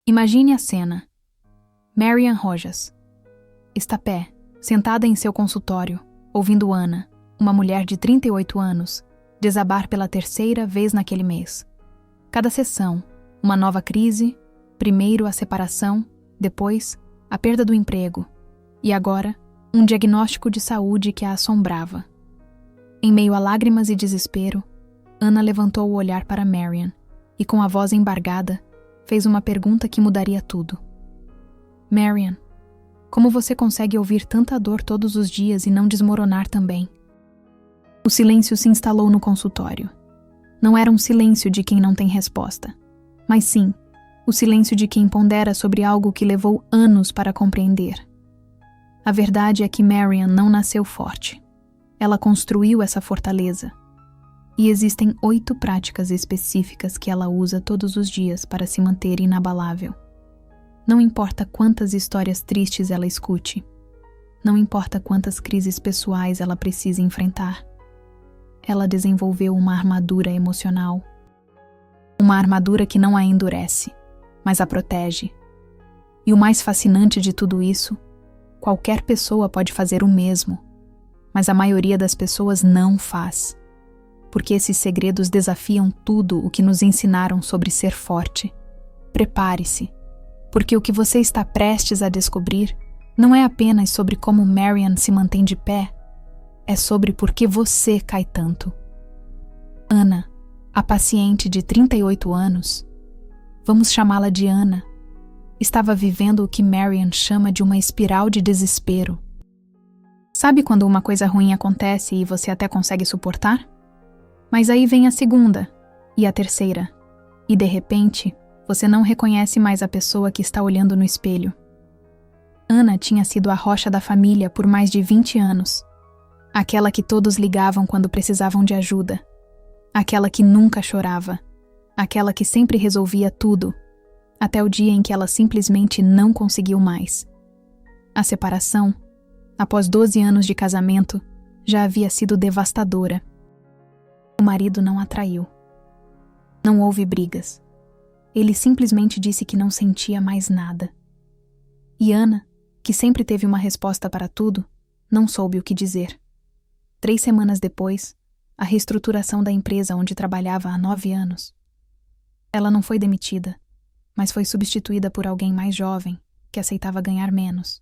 Imagine a cena. Marian Rojas está pé, sentada em seu consultório, ouvindo Ana, uma mulher de 38 anos, desabar pela terceira vez naquele mês. Cada sessão, uma nova crise, primeiro a separação, depois a perda do emprego, e agora um diagnóstico de saúde que a assombrava. Em meio a lágrimas e desespero, Ana levantou o olhar para Marian e, com a voz embargada, fez uma pergunta que mudaria tudo. Marian, como você consegue ouvir tanta dor todos os dias e não desmoronar também? O silêncio se instalou no consultório. Não era um silêncio de quem não tem resposta, mas sim, o silêncio de quem pondera sobre algo que levou anos para compreender. A verdade é que Marian não nasceu forte. Ela construiu essa fortaleza. E existem 8 práticas específicas que ela usa todos os dias para se manter inabalável. Não importa quantas histórias tristes ela escute. Não importa quantas crises pessoais ela precise enfrentar. Ela desenvolveu uma armadura emocional. Uma armadura que não a endurece, mas a protege. E o mais fascinante de tudo isso, qualquer pessoa pode fazer o mesmo, mas a maioria das pessoas não faz. Porque esses segredos desafiam tudo o que nos ensinaram sobre ser forte. Prepare-se, porque o que você está prestes a descobrir não é apenas sobre como Marian se mantém de pé, é sobre por que você cai tanto. Ana, a paciente de 38 anos, vamos chamá-la de Ana, estava vivendo o que Marian chama de uma espiral de desespero. Sabe quando uma coisa ruim acontece e você até consegue suportar? Mas aí vem a segunda, e a terceira, e de repente, você não reconhece mais a pessoa que está olhando no espelho. Ana tinha sido a rocha da família por mais de 20 anos. Aquela que todos ligavam quando precisavam de ajuda. Aquela que nunca chorava. Aquela que sempre resolvia tudo, até o dia em que ela simplesmente não conseguiu mais. A separação, após 12 anos de casamento, já havia sido devastadora. O marido não a traiu. Não houve brigas. Ele simplesmente disse que não sentia mais nada. E Ana, que sempre teve uma resposta para tudo, não soube o que dizer. 3 semanas depois, a reestruturação da empresa onde trabalhava há 9 anos. Ela não foi demitida, mas foi substituída por alguém mais jovem, que aceitava ganhar menos.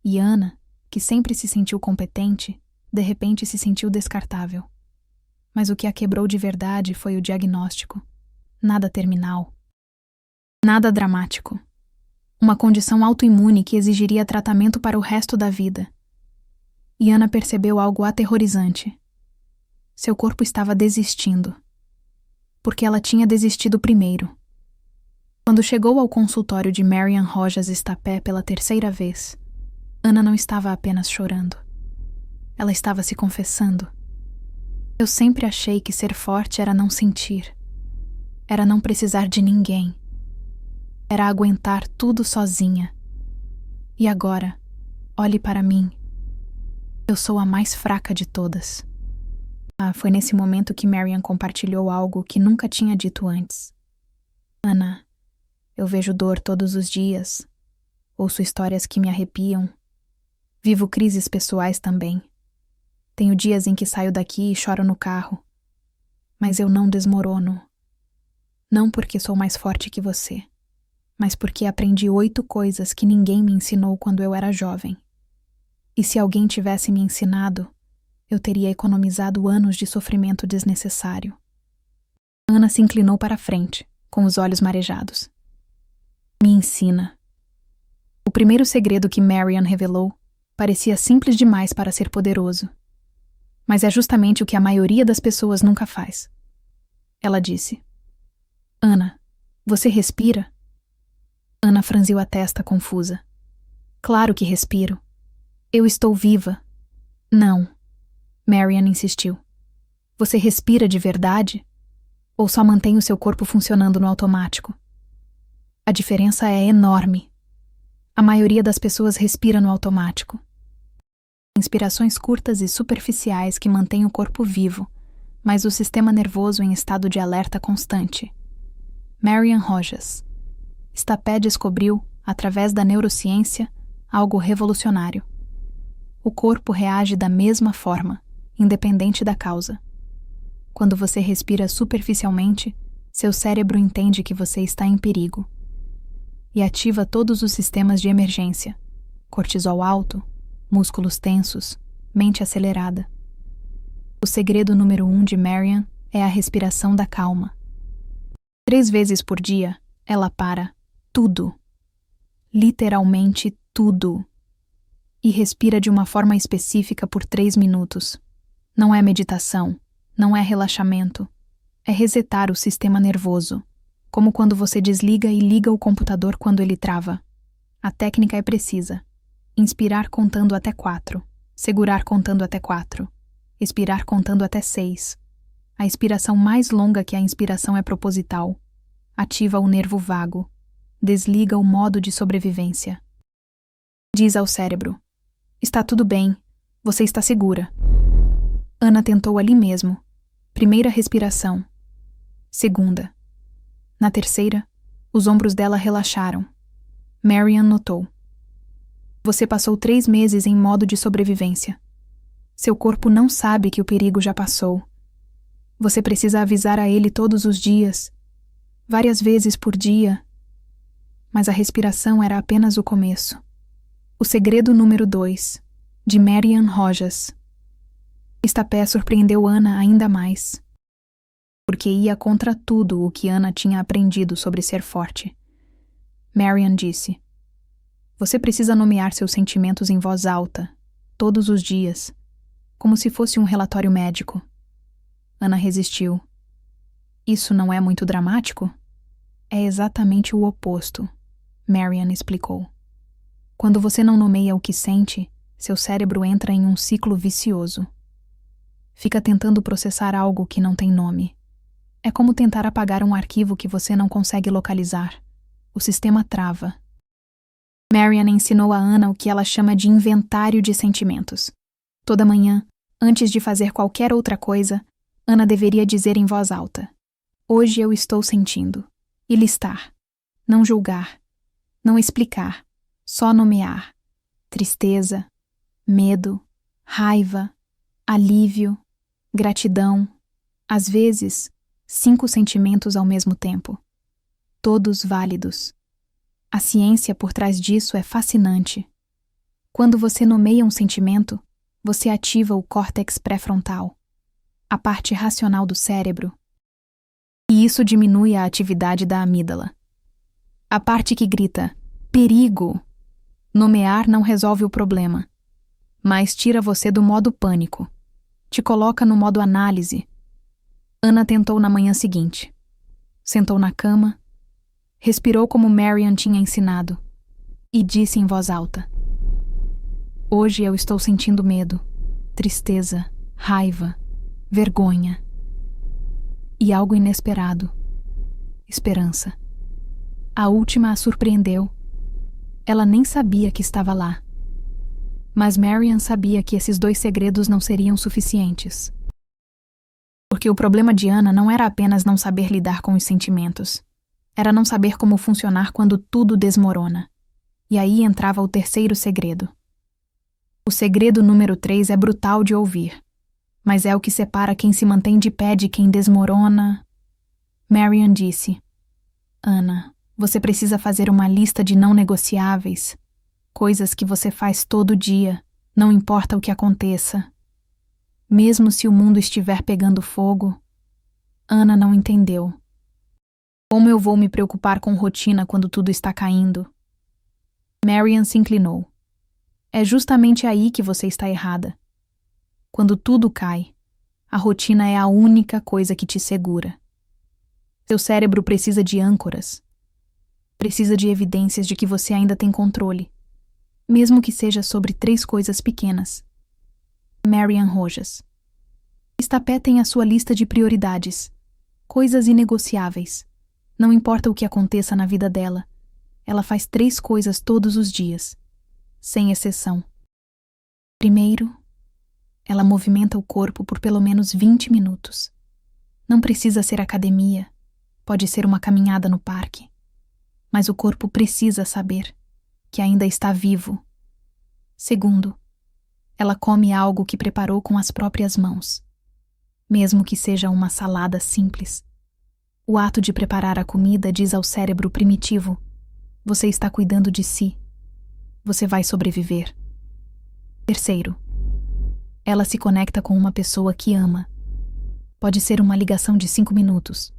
E Ana, que sempre se sentiu competente, de repente se sentiu descartável. Mas o que a quebrou de verdade foi o diagnóstico. Nada terminal. Nada dramático. Uma condição autoimune que exigiria tratamento para o resto da vida. E Ana percebeu algo aterrorizante. Seu corpo estava desistindo. Porque ela tinha desistido primeiro. Quando chegou ao consultório de Marian Rojas Estapé pela 3ª vez, Ana não estava apenas chorando. Ela estava se confessando. Eu sempre achei que ser forte era não sentir. Era não precisar de ninguém. Era aguentar tudo sozinha. E agora, olhe para mim. Eu sou a mais fraca de todas. Foi nesse momento que Marian compartilhou algo que nunca tinha dito antes. Ana, eu vejo dor todos os dias. Ouço histórias que me arrepiam. Vivo crises pessoais também. Tenho dias em que saio daqui e choro no carro. Mas eu não desmorono. Não porque sou mais forte que você, mas porque aprendi 8 coisas que ninguém me ensinou quando eu era jovem. E se alguém tivesse me ensinado, eu teria economizado anos de sofrimento desnecessário. Ana se inclinou para a frente, com os olhos marejados. Me ensina. O primeiro segredo que Marian revelou parecia simples demais para ser poderoso. Mas é justamente o que a maioria das pessoas nunca faz. Ela disse: Ana, você respira? Ana franziu a testa confusa. Claro que respiro. Eu estou viva. Não. Marian insistiu. Você respira de verdade? Ou só mantém o seu corpo funcionando no automático? A diferença é enorme. A maioria das pessoas respira no automático. Inspirações curtas e superficiais que mantêm o corpo vivo, mas o sistema nervoso em estado de alerta constante. Marian Rojas Stapé descobriu, através da neurociência, algo revolucionário. O corpo reage da mesma forma, independente da causa. Quando você respira superficialmente, seu cérebro entende que você está em perigo e ativa todos os sistemas de emergência: cortisol alto, músculos tensos, mente acelerada. O segredo número 1 de Marian é a respiração da calma. 3 vezes por dia, ela para tudo, literalmente tudo, e respira de uma forma específica por 3 minutos. Não é meditação, não é relaxamento, é resetar o sistema nervoso, como quando você desliga e liga o computador quando ele trava. A técnica é precisa. Inspirar contando até 4, segurar contando até 4, expirar contando até 6. A expiração mais longa que a inspiração é proposital. Ativa o nervo vago. Desliga o modo de sobrevivência. Diz ao cérebro: está tudo bem, você está segura. Ana tentou ali mesmo. Primeira respiração. Segunda. Na terceira, os ombros dela relaxaram. Marian notou: você passou 3 meses em modo de sobrevivência. Seu corpo não sabe que o perigo já passou. Você precisa avisar a ele todos os dias, várias vezes por dia. Mas a respiração era apenas o começo. O segredo número 2, de Marian Rojas. Stapé surpreendeu Ana ainda mais, porque ia contra tudo o que Ana tinha aprendido sobre ser forte. Marian disse: você precisa nomear seus sentimentos em voz alta, todos os dias, como se fosse um relatório médico. Ana resistiu. Isso não é muito dramático? É exatamente o oposto, Marian explicou. Quando você não nomeia o que sente, seu cérebro entra em um ciclo vicioso. Fica tentando processar algo que não tem nome. É como tentar apagar um arquivo que você não consegue localizar. O sistema trava. Marian ensinou a Ana o que ela chama de inventário de sentimentos. Toda manhã, antes de fazer qualquer outra coisa, Ana deveria dizer em voz alta: hoje eu estou sentindo. E listar. Não julgar. Não explicar. Só nomear. Tristeza, medo, raiva, alívio, gratidão. Às vezes, 5 sentimentos ao mesmo tempo. Todos válidos. A ciência por trás disso é fascinante. Quando você nomeia um sentimento, você ativa o córtex pré-frontal, a parte racional do cérebro, e isso diminui a atividade da amígdala. A parte que grita, perigo! Nomear não resolve o problema, mas tira você do modo pânico, te coloca no modo análise. Ana tentou na manhã seguinte. Sentou na cama, respirou como Marian tinha ensinado e disse em voz alta: hoje eu estou sentindo medo, tristeza, raiva, vergonha e algo inesperado: esperança. A última a surpreendeu. Ela nem sabia que estava lá. Mas Marian sabia que esses 2 segredos não seriam suficientes. Porque o problema de Ana não era apenas não saber lidar com os sentimentos. Era não saber como funcionar quando tudo desmorona. E aí entrava o terceiro segredo. O segredo número 3 é brutal de ouvir, mas é o que separa quem se mantém de pé de quem desmorona. Marian disse: Ana, você precisa fazer uma lista de não negociáveis, coisas que você faz todo dia, não importa o que aconteça. Mesmo se o mundo estiver pegando fogo. Ana não entendeu. Como eu vou me preocupar com rotina quando tudo está caindo? Marian se inclinou. É justamente aí que você está errada. Quando tudo cai, a rotina é a única coisa que te segura. Seu cérebro precisa de âncoras. Precisa de evidências de que você ainda tem controle, mesmo que seja sobre 3 coisas pequenas. Marian Rojas. Stapé tem a sua lista de prioridades, coisas inegociáveis. Não importa o que aconteça na vida dela, ela faz 3 coisas todos os dias, sem exceção. Primeiro, ela movimenta o corpo por pelo menos 20 minutos. Não precisa ser academia, pode ser uma caminhada no parque. mas o corpo precisa saber que ainda está vivo. Segundo, ela come algo que preparou com as próprias mãos, mesmo que seja uma salada simples. O ato de preparar a comida diz ao cérebro primitivo: você está cuidando de si. Você vai sobreviver. Terceiro, ela se conecta com uma pessoa que ama. Pode ser uma ligação de 5 minutos,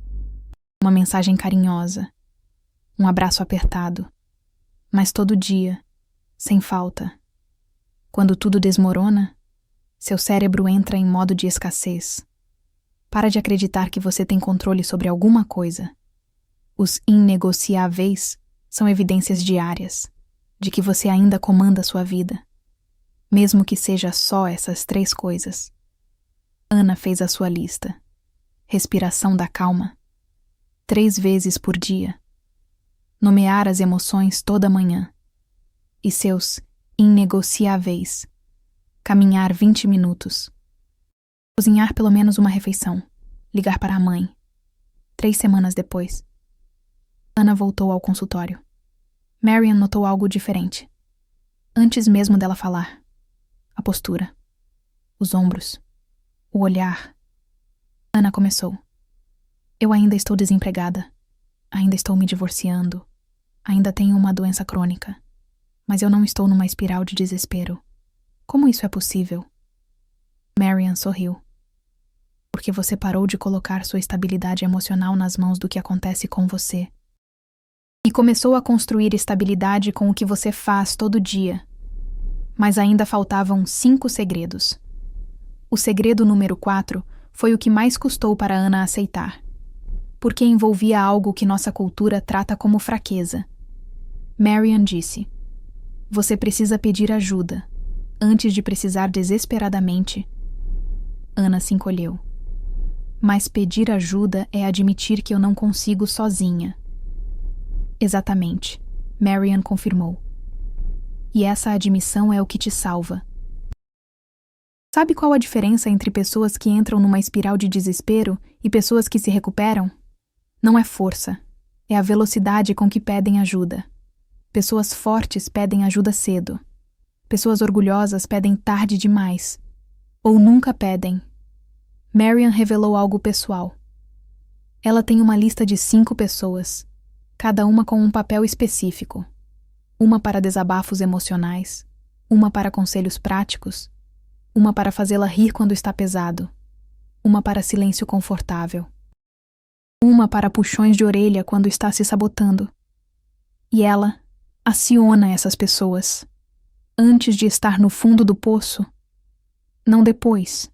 uma mensagem carinhosa, um abraço apertado, mas todo dia, sem falta. Quando tudo desmorona, seu cérebro entra em modo de escassez. Para de acreditar que você tem controle sobre alguma coisa. Os inegociáveis são evidências diárias de que você ainda comanda sua vida, mesmo que seja só essas 3 coisas. Ana fez a sua lista. Respiração da calma, 3 vezes por dia. Nomear as emoções toda manhã. E seus inegociáveis. Caminhar 20 minutos. Cozinhar pelo menos uma refeição. Ligar para a mãe. 3 semanas depois, Ana voltou ao consultório. Marian notou algo diferente. Antes mesmo dela falar. A postura. Os ombros. O olhar. Ana começou. Eu ainda estou desempregada. Ainda estou me divorciando. Ainda tenho uma doença crônica. Mas eu não estou numa espiral de desespero. Como isso é possível? Marian sorriu. Porque você parou de colocar sua estabilidade emocional nas mãos do que acontece com você. E começou a construir estabilidade com o que você faz todo dia. Mas ainda faltavam 5 segredos. O segredo número 4 foi o que mais custou para Ana aceitar. Porque envolvia algo que nossa cultura trata como fraqueza. Marian disse: você precisa pedir ajuda, antes de precisar desesperadamente. Ana se encolheu. Mas pedir ajuda é admitir que eu não consigo sozinha. Exatamente, Marian confirmou. E essa admissão é o que te salva. Sabe qual a diferença entre pessoas que entram numa espiral de desespero e pessoas que se recuperam? Não é força, é a velocidade com que pedem ajuda. Pessoas fortes pedem ajuda cedo. Pessoas orgulhosas pedem tarde demais. Ou nunca pedem. Marian revelou algo pessoal. Ela tem uma lista de 5 pessoas, cada uma com um papel específico. Uma para desabafos emocionais, uma para conselhos práticos, uma para fazê-la rir quando está pesado, uma para silêncio confortável, uma para puxões de orelha quando está se sabotando. E ela aciona essas pessoas antes de estar no fundo do poço, não depois.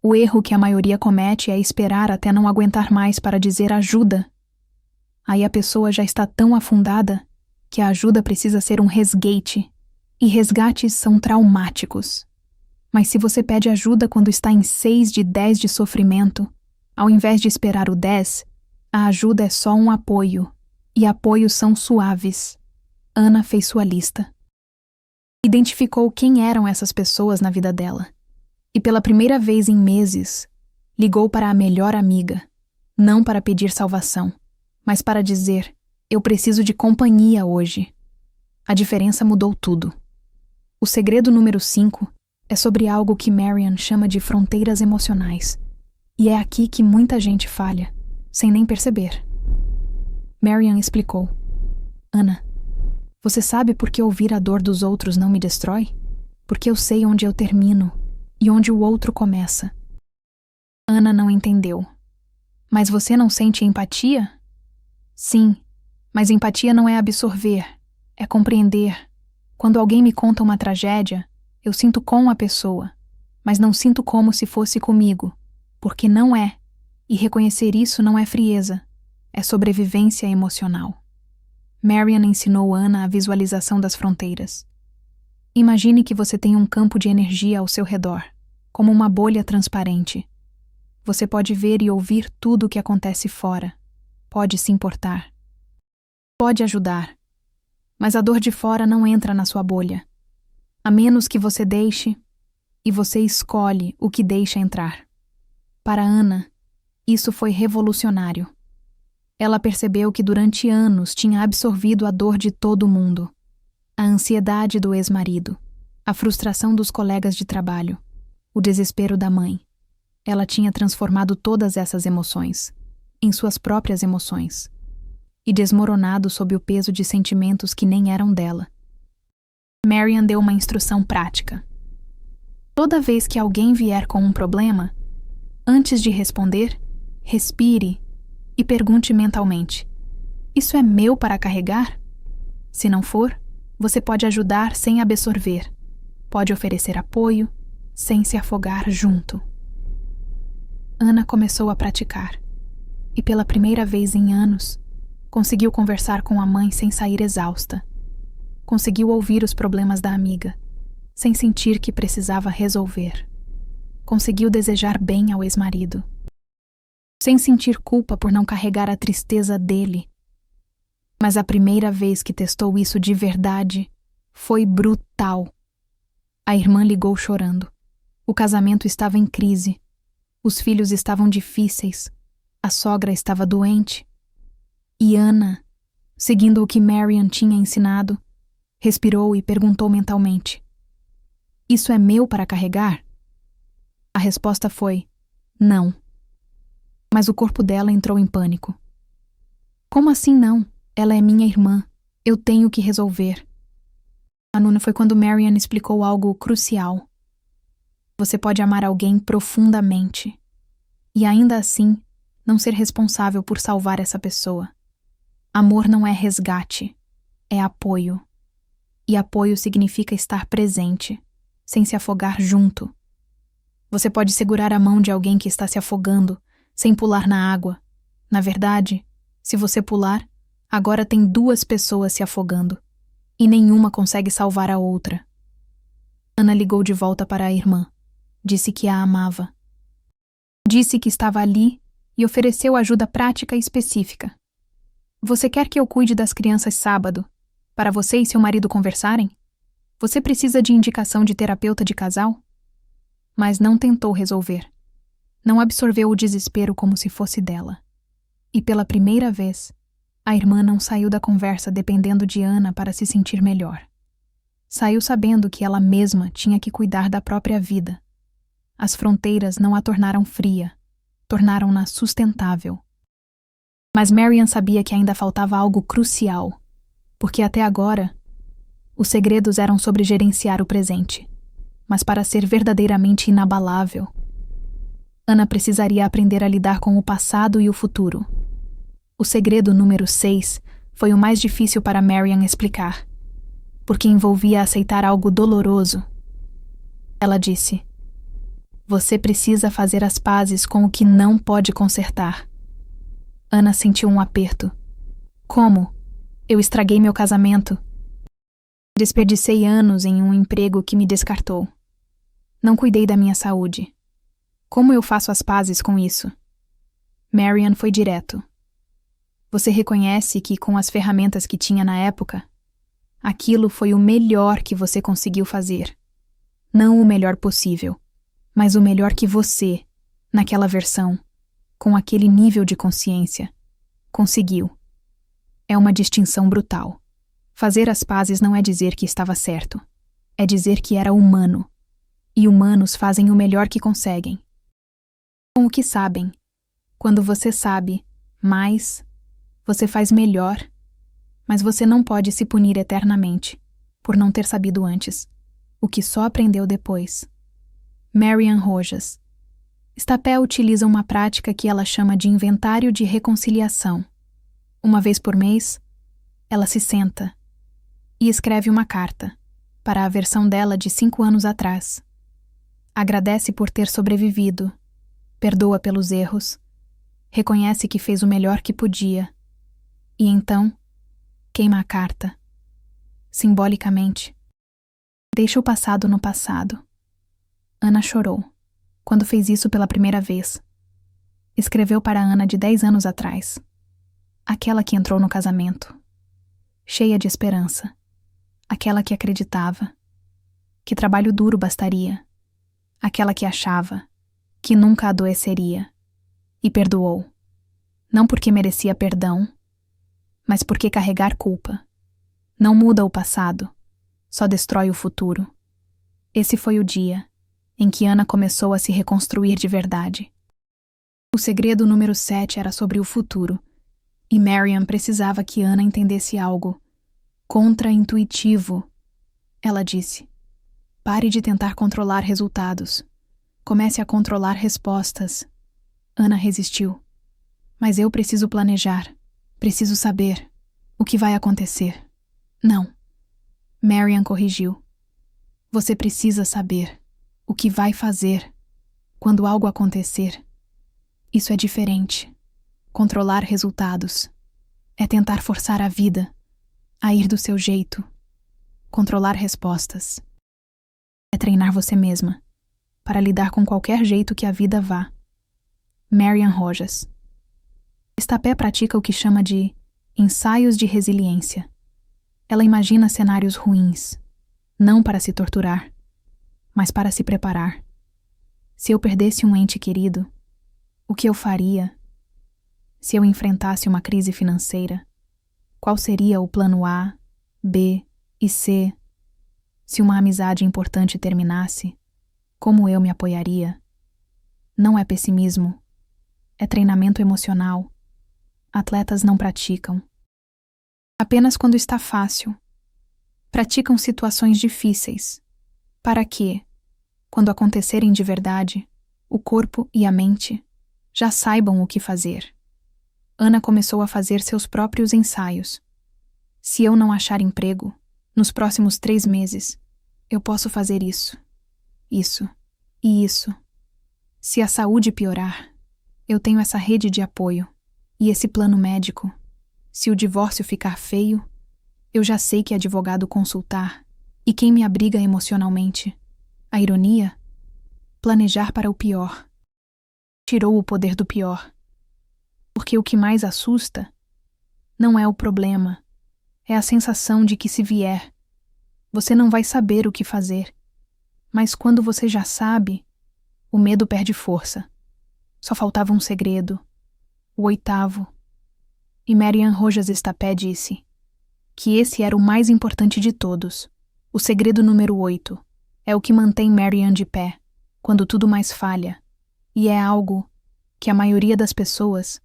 O erro que a maioria comete é esperar até não aguentar mais para dizer ajuda. Aí a pessoa já está tão afundada que a ajuda precisa ser um resgate, e resgates são traumáticos. Mas se você pede ajuda quando está em 6 de 10 de sofrimento, ao invés de esperar o 10, a ajuda é só um apoio, e apoios são suaves. Ana fez sua lista. Identificou quem eram essas pessoas na vida dela. E pela primeira vez em meses, ligou para a melhor amiga, não para pedir salvação, mas para dizer: eu preciso de companhia hoje. A diferença mudou tudo. O segredo número 5 é sobre algo que Marian chama de fronteiras emocionais. E é aqui que muita gente falha, sem nem perceber. Marian explicou: Ana, você sabe por que ouvir a dor dos outros não me destrói? Porque eu sei onde eu termino e onde o outro começa. Ana não entendeu. Mas você não sente empatia? Sim, mas empatia não é absorver, é compreender. Quando alguém me conta uma tragédia, eu sinto com a pessoa, mas não sinto como se fosse comigo, porque não é. E reconhecer isso não é frieza, é sobrevivência emocional. Marian ensinou Ana a visualização das fronteiras. Imagine que você tem um campo de energia ao seu redor, como uma bolha transparente. Você pode ver e ouvir tudo o que acontece fora. Pode se importar. Pode ajudar. Mas a dor de fora não entra na sua bolha. A menos que você deixe, e você escolhe o que deixa entrar. Para Ana, isso foi revolucionário. Ela percebeu que durante anos tinha absorvido a dor de todo mundo, a ansiedade do ex-marido, a frustração dos colegas de trabalho, o desespero da mãe. Ela tinha transformado todas essas emoções em suas próprias emoções e desmoronado sob o peso de sentimentos que nem eram dela. Marian deu uma instrução prática. Toda vez que alguém vier com um problema, antes de responder, respire e pergunte mentalmente: isso é meu para carregar? Se não for, você pode ajudar sem absorver. Pode oferecer apoio sem se afogar junto. Ana começou a praticar e, pela primeira vez em anos, conseguiu conversar com a mãe sem sair exausta. Conseguiu ouvir os problemas da amiga, sem sentir que precisava resolver. Conseguiu desejar bem ao ex-marido, sem sentir culpa por não carregar a tristeza dele. Mas a primeira vez que testou isso de verdade foi brutal. A irmã ligou chorando. O casamento estava em crise. Os filhos estavam difíceis. A sogra estava doente. E Ana, seguindo o que Marian tinha ensinado, respirou e perguntou mentalmente: isso é meu para carregar? A resposta foi: não. Mas o corpo dela entrou em pânico. Como assim não? Ela é minha irmã. Eu tenho que resolver. Foi quando Marian explicou algo crucial. Você pode amar alguém profundamente e ainda assim não ser responsável por salvar essa pessoa. Amor não é resgate, é apoio. E apoio significa estar presente, sem se afogar junto. Você pode segurar a mão de alguém que está se afogando, sem pular na água. Na verdade, se você pular, agora tem 2 pessoas se afogando, e nenhuma consegue salvar a outra. Ana ligou de volta para a irmã. Disse que a amava. Disse que estava ali e ofereceu ajuda prática e específica. Você quer que eu cuide das crianças sábado, para você e seu marido conversarem? Você precisa de indicação de terapeuta de casal? Mas não tentou resolver. Não absorveu o desespero como se fosse dela. E pela primeira vez, a irmã não saiu da conversa dependendo de Ana para se sentir melhor. Saiu sabendo que ela mesma tinha que cuidar da própria vida. As fronteiras não a tornaram fria, tornaram-na sustentável. Mas Marian sabia que ainda faltava algo crucial, porque até agora, os segredos eram sobre gerenciar o presente. Mas para ser verdadeiramente inabalável, Ana precisaria aprender a lidar com o passado e o futuro. O segredo número 6 foi o mais difícil para Marian explicar, porque envolvia aceitar algo doloroso. Ela disse: você precisa fazer as pazes com o que não pode consertar. Ana sentiu um aperto. Como? Eu estraguei meu casamento. Desperdicei anos em um emprego que me descartou. Não cuidei da minha saúde. Como eu faço as pazes com isso? Marian foi direto. Você reconhece que, com as ferramentas que tinha na época, aquilo foi o melhor que você conseguiu fazer. Não o melhor possível, mas o melhor que você, naquela versão, com aquele nível de consciência, conseguiu. É uma distinção brutal. Fazer as pazes não é dizer que estava certo. É dizer que era humano. E humanos fazem o melhor que conseguem. Com o que sabem. Quando você sabe mais, você faz melhor. Mas você não pode se punir eternamente, por não ter sabido antes, o que só aprendeu depois. Marian Rojas. Stapel utiliza uma prática que ela chama de inventário de reconciliação. Uma vez por mês, ela se senta e escreve uma carta para a versão dela de 5 anos atrás. Agradece por ter sobrevivido, perdoa pelos erros, reconhece que fez o melhor que podia e então queima a carta. Simbolicamente, deixa o passado no passado. Ana chorou quando fez isso pela primeira vez. Escreveu para Ana de 10 anos atrás, aquela que entrou no casamento, cheia de esperança, aquela que acreditava, que trabalho duro bastaria, aquela que achava que nunca adoeceria, e perdoou. Não porque merecia perdão, mas porque carregar culpa não muda o passado, só destrói o futuro. Esse foi o dia em que Ana começou a se reconstruir de verdade. O segredo número 7 era sobre o futuro, e Marian precisava que Ana entendesse algo contra-intuitivo. Ela disse: pare de tentar controlar resultados. Comece a controlar respostas. Ana resistiu. Mas eu preciso planejar. Preciso saber o que vai acontecer. Não. Marian corrigiu. Você precisa saber o que vai fazer quando algo acontecer. Isso é diferente. Controlar resultados é tentar forçar a vida a ir do seu jeito. Controlar respostas é treinar você mesma para lidar com qualquer jeito que a vida vá. Marian Rojas. Estapé pratica o que chama de ensaios de resiliência. Ela imagina cenários ruins, não para se torturar, mas para se preparar. Se eu perdesse um ente querido, o que eu faria? Se eu enfrentasse uma crise financeira, qual seria o plano A, B e C? Se uma amizade importante terminasse, como eu me apoiaria? Não é pessimismo, é treinamento emocional. Atletas não praticam apenas quando está fácil. Praticam situações difíceis, para que, quando acontecerem de verdade, o corpo e a mente já saibam o que fazer. Ana começou a fazer seus próprios ensaios. Se eu não achar emprego, nos próximos 3 meses, eu posso fazer isso, isso e isso. Se a saúde piorar, eu tenho essa rede de apoio e esse plano médico. Se o divórcio ficar feio, eu já sei que advogado consultar e quem me abriga emocionalmente. A ironia? Planejar para o pior. Tirou o poder do pior. Porque o que mais assusta não é o problema, é a sensação de que se vier, você não vai saber o que fazer. Mas quando você já sabe, o medo perde força. Só faltava um segredo, o 8º. E Marian Rojas Estapé disse que esse era o mais importante de todos. O segredo número 8 é o que mantém Marian de pé, quando tudo mais falha, e é algo que a maioria das pessoas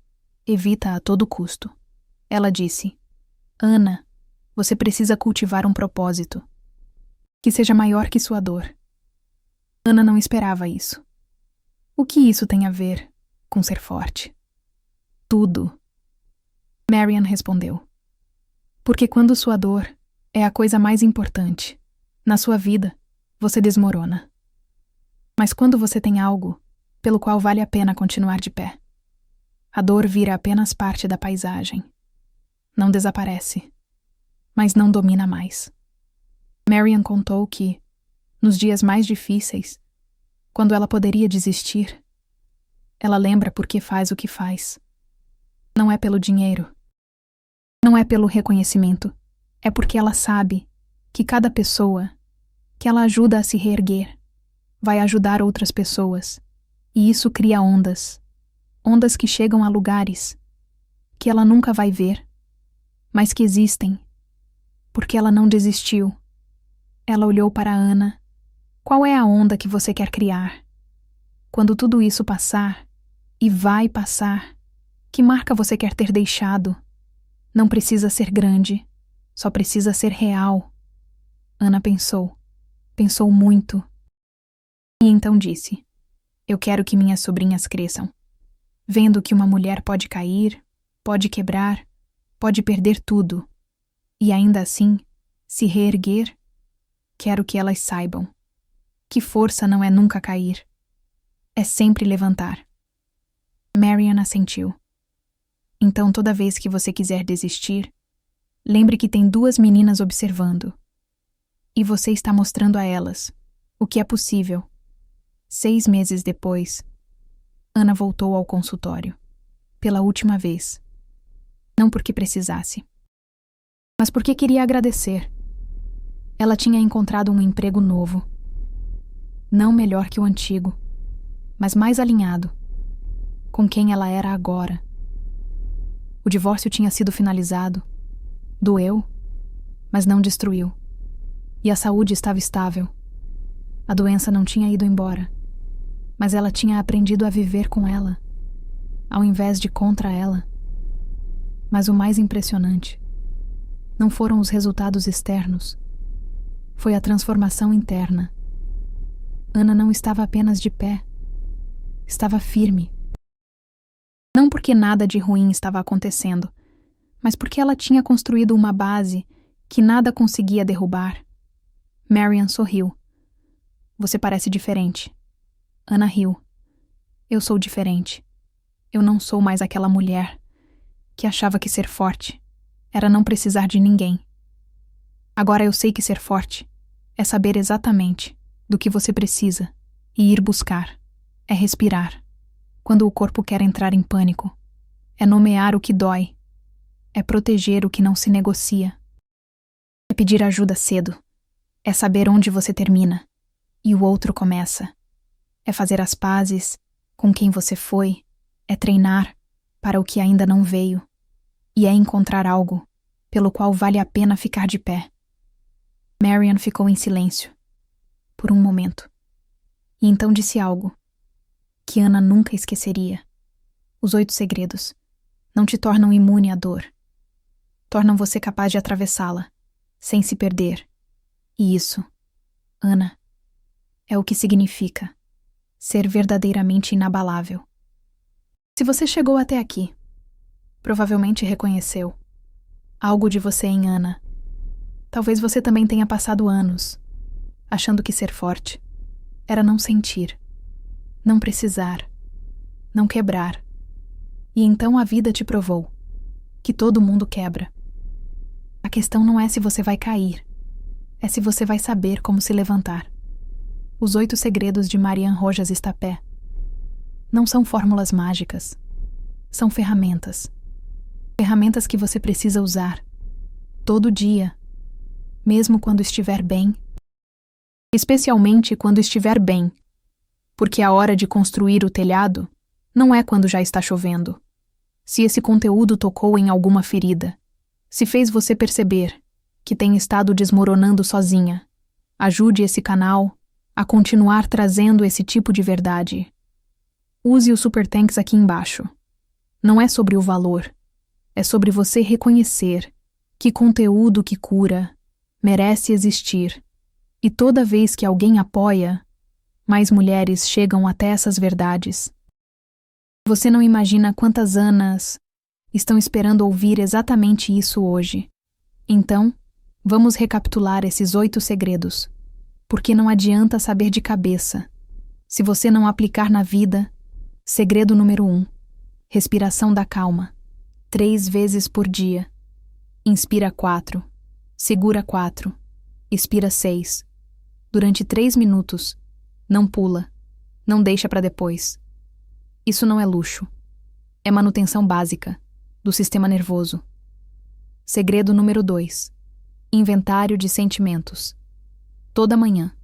evita a todo custo. Ela disse: Ana, você precisa cultivar um propósito que seja maior que sua dor. Ana não esperava isso. O que isso tem a ver com ser forte? Tudo. Marian respondeu. Porque quando sua dor é a coisa mais importante na sua vida, você desmorona. Mas quando você tem algo pelo qual vale a pena continuar de pé, a dor vira apenas parte da paisagem. Não desaparece, mas não domina mais. Marian contou que, nos dias mais difíceis, quando ela poderia desistir, ela lembra por que faz o que faz. Não é pelo dinheiro. Não é pelo reconhecimento. É porque ela sabe que cada pessoa que ela ajuda a se reerguer vai ajudar outras pessoas. E isso cria ondas. Ondas que chegam a lugares que ela nunca vai ver, mas que existem, porque ela não desistiu. Ela olhou para Ana. Qual é a onda que você quer criar? Quando tudo isso passar, e vai passar, que marca você quer ter deixado? Não precisa ser grande, só precisa ser real. Ana pensou muito. E então disse: eu quero que minhas sobrinhas cresçam, vendo que uma mulher pode cair, pode quebrar, pode perder tudo, e ainda assim, se reerguer. Quero que elas saibam que força não é nunca cair, é sempre levantar. Marian assentiu. Então, toda vez que você quiser desistir, lembre que tem 2 meninas observando. E você está mostrando a elas o que é possível. 6 meses depois, Ana voltou ao consultório. Pela última vez. Não porque precisasse, mas porque queria agradecer. Ela tinha encontrado um emprego novo. Não melhor que o antigo, mas mais alinhado com quem ela era agora. O divórcio tinha sido finalizado. Doeu, mas não destruiu. E a saúde estava estável. A doença não tinha ido embora, mas ela tinha aprendido a viver com ela, ao invés de contra ela. Mas o mais impressionante não foram os resultados externos, foi a transformação interna. Ana não estava apenas de pé, estava firme. Não porque nada de ruim estava acontecendo, mas porque ela tinha construído uma base que nada conseguia derrubar. Marian sorriu. Você parece diferente. Ana riu. Eu sou diferente. Eu não sou mais aquela mulher que achava que ser forte era não precisar de ninguém. Agora eu sei que ser forte é saber exatamente do que você precisa e ir buscar. É respirar. Quando o corpo quer entrar em pânico. É nomear o que dói. É proteger o que não se negocia. É pedir ajuda cedo. É saber onde você termina e o outro começa. É fazer as pazes com quem você foi. É treinar para o que ainda não veio. E é encontrar algo pelo qual vale a pena ficar de pé. Marian ficou em silêncio, por um momento, e então disse algo que Ana nunca esqueceria. Os 8 segredos não te tornam imune à dor. Tornam você capaz de atravessá-la, sem se perder. E isso, Ana, é o que significa ser verdadeiramente inabalável. Se você chegou até aqui, provavelmente reconheceu algo de você em Ana. Talvez você também tenha passado anos achando que ser forte era não sentir, não precisar, não quebrar. E então a vida te provou que todo mundo quebra. A questão não é se você vai cair, é se você vai saber como se levantar. Os 8 segredos de Marian Rojas Estapé não são fórmulas mágicas, são ferramentas. Ferramentas que você precisa usar todo dia, mesmo quando estiver bem. Especialmente quando estiver bem, porque a hora de construir o telhado não é quando já está chovendo. Se esse conteúdo tocou em alguma ferida, se fez você perceber que tem estado desmoronando sozinha, ajude esse canal a continuar trazendo esse tipo de verdade. Use o Super Thanks aqui embaixo. Não é sobre o valor, é sobre você reconhecer que conteúdo que cura merece existir. E toda vez que alguém apoia, mais mulheres chegam até essas verdades. Você não imagina quantas Anas estão esperando ouvir exatamente isso hoje. Então, vamos recapitular esses 8 segredos, porque não adianta saber de cabeça. Se você não aplicar na vida, segredo número 1, respiração da calma, 3 vezes por dia. Inspira 4, segura 4, expira 6. Durante 3 minutos. Não pula, não deixa para depois. Isso não é luxo. É manutenção básica do sistema nervoso. Segredo número 2. Inventário de sentimentos. Toda manhã.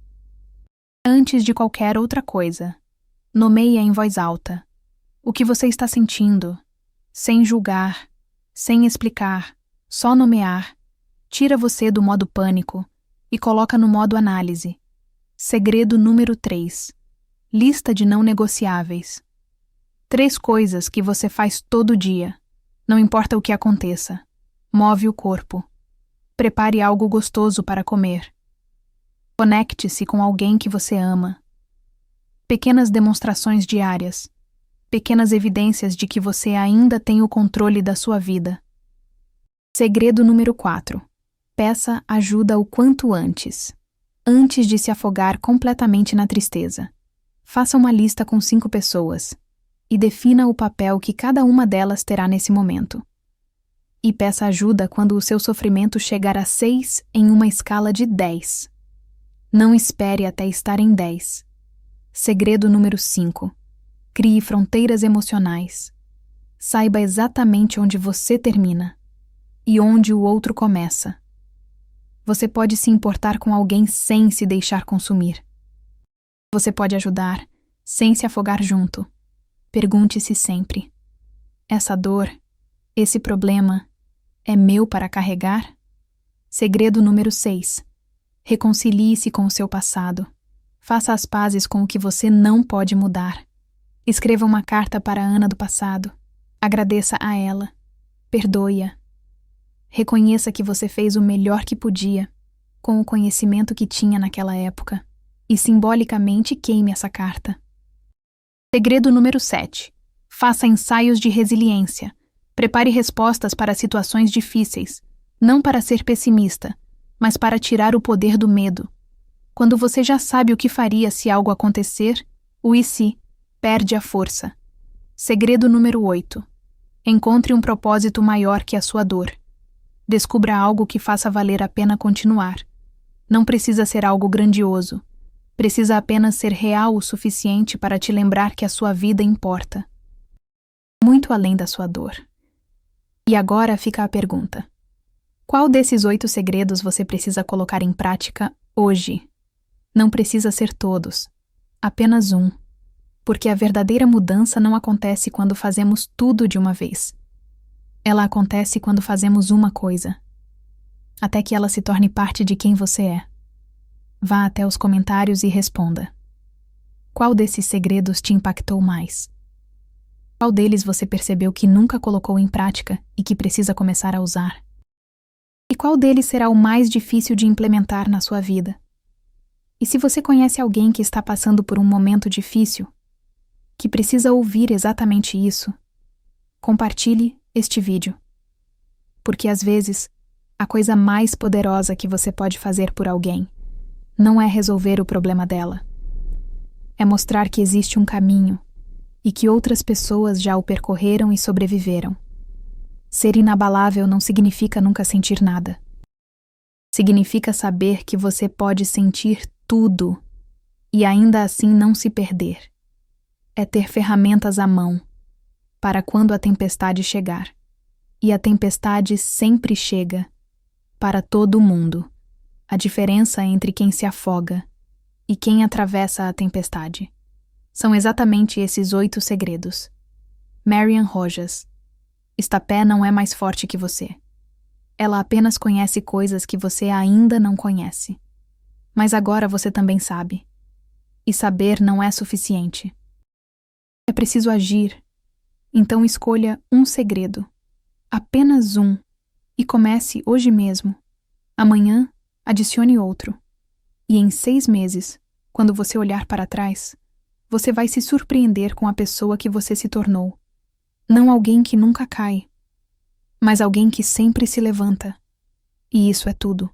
Antes de qualquer outra coisa, nomeia em voz alta o que você está sentindo, sem julgar, sem explicar, só nomear. Tira você do modo pânico e coloca no modo análise. Segredo número 3. Lista de não negociáveis. 3 coisas que você faz todo dia, não importa o que aconteça. Move o corpo. Prepare algo gostoso para comer. Conecte-se com alguém que você ama. Pequenas demonstrações diárias. Pequenas evidências de que você ainda tem o controle da sua vida. Segredo número 4. Peça ajuda o quanto antes. Antes de se afogar completamente na tristeza. Faça uma lista com 5 pessoas e defina o papel que cada uma delas terá nesse momento. E peça ajuda quando o seu sofrimento chegar a 6 em uma escala de 10. Não espere até estar em 10. Segredo número 5. Crie fronteiras emocionais. Saiba exatamente onde você termina e onde o outro começa. Você pode se importar com alguém sem se deixar consumir. Você pode ajudar sem se afogar junto. Pergunte-se sempre: essa dor Esse problema é meu para carregar? Segredo número 6. Reconcilie-se com o seu passado. Faça as pazes com o que você não pode mudar. Escreva uma carta para a Ana do passado. Agradeça a ela. Perdoe-a. Reconheça que você fez o melhor que podia, com o conhecimento que tinha naquela época, e simbolicamente queime essa carta. Segredo número 7. Faça ensaios de resiliência. Prepare respostas para situações difíceis, não para ser pessimista, mas para tirar o poder do medo. Quando você já sabe o que faria se algo acontecer, o e se perde a força. Segredo número 8. Encontre um propósito maior que a sua dor. Descubra algo que faça valer a pena continuar. Não precisa ser algo grandioso. Precisa apenas ser real o suficiente para te lembrar que a sua vida importa. Muito além da sua dor. E agora fica a pergunta. Qual desses 8 segredos você precisa colocar em prática hoje? Não precisa ser todos. Apenas um. Porque a verdadeira mudança não acontece quando fazemos tudo de uma vez. Ela acontece quando fazemos uma coisa. Até que ela se torne parte de quem você é. Vá até os comentários e responda. Qual desses segredos te impactou mais? Qual deles você percebeu que nunca colocou em prática e que precisa começar a usar? E qual deles será o mais difícil de implementar na sua vida? E se você conhece alguém que está passando por um momento difícil, que precisa ouvir exatamente isso, compartilhe este vídeo. Porque às vezes, a coisa mais poderosa que você pode fazer por alguém não é resolver o problema dela. É mostrar que existe um caminho e que outras pessoas já o percorreram e sobreviveram. Ser inabalável não significa nunca sentir nada. Significa saber que você pode sentir tudo e ainda assim não se perder. É ter ferramentas à mão para quando a tempestade chegar. E a tempestade sempre chega para todo mundo. A diferença entre quem se afoga e quem atravessa a tempestade. São exatamente esses 8 segredos. Marian Rojas. Estapé não é mais forte que você. Ela apenas conhece coisas que você ainda não conhece. Mas agora você também sabe. E saber não é suficiente. É preciso agir. Então escolha um segredo. Apenas um. E comece hoje mesmo. Amanhã, adicione outro. E em 6 meses, quando você olhar para trás, você vai se surpreender com a pessoa que você se tornou. Não alguém que nunca cai, mas alguém que sempre se levanta. E isso é tudo.